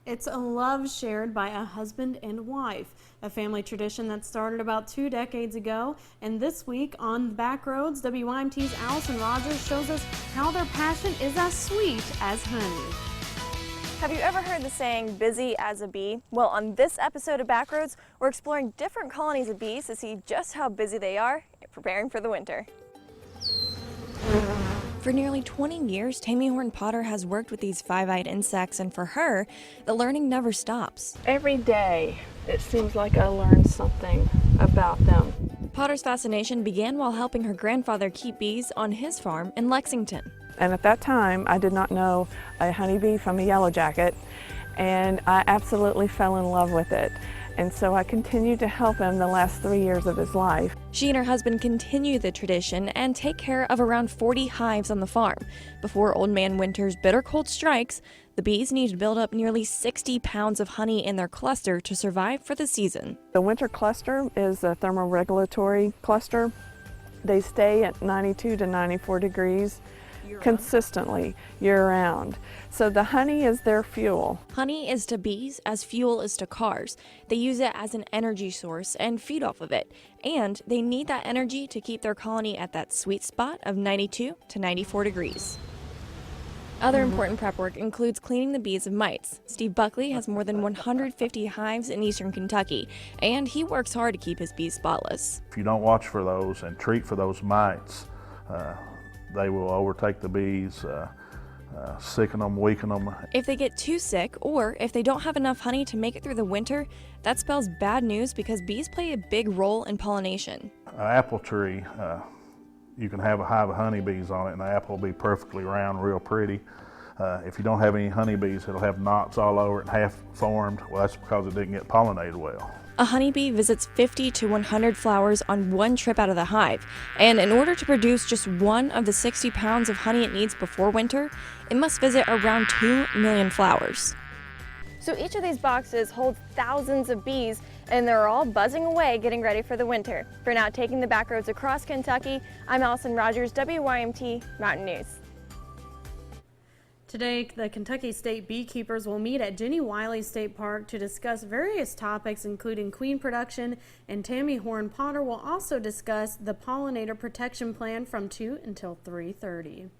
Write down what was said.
It's a love shared by a husband and wife, a family tradition that started about 2 decades ago. And this week on Backroads, WYMT's Allison Rogers shows us how their passion is as sweet as honey. Have you ever heard the saying, busy as a bee? Well, on this episode of Backroads, we're exploring different colonies of bees to see just how busy they are preparing for the winter. For nearly 20 years, Tammy Horn Potter has worked with these five-eyed insects, and for her, the learning never stops. Every day, it seems like I learn something about them. Potter's fascination began while helping her grandfather keep bees on his farm in Lexington. And at that time, I did not know a honeybee from a yellow jacket, and I absolutely fell in love with it. And so I continued to help him the last 3 years of his life. She and her husband continue the tradition and take care of around 40 hives on the farm. Before Old Man Winter's bitter cold strikes, the bees need to build up nearly 60 pounds of honey in their cluster to survive for the season. The winter cluster is a thermoregulatory cluster. They stay at 92 to 94 degrees consistently year-round. So the honey is their fuel. Honey is to bees as fuel is to cars. They use it as an energy source and feed off of it. And they need that energy to keep their colony at that sweet spot of 92 to 94 degrees. Other important prep work includes cleaning the bees of mites. Steve Buckley has more than 150 hives in eastern Kentucky, and he works hard to keep his bees spotless. If you don't watch for those and treat for those mites, they will overtake the bees, sicken them, weaken them. If they get too sick, or if they don't have enough honey to make it through the winter, that spells bad news because bees play a big role in pollination. An apple tree, you can have a hive of honeybees on it and the apple will be perfectly round, real pretty. If you don't have any honeybees, it'll have knots all over it and half formed. Well, that's because it didn't get pollinated well. A honeybee visits 50 to 100 flowers on one trip out of the hive, and in order to produce just one of the 60 pounds of honey it needs before winter, it must visit around 2 million flowers. So each of these boxes holds thousands of bees, and they're all buzzing away getting ready for the winter. For now, taking the back roads across Kentucky, I'm Allison Rogers, WYMT Mountain News. Today, the Kentucky State beekeepers will meet at Jenny Wiley State Park to discuss various topics, including queen production, and Tammy Horn Potter will also discuss the pollinator protection plan from 2 until 3:30.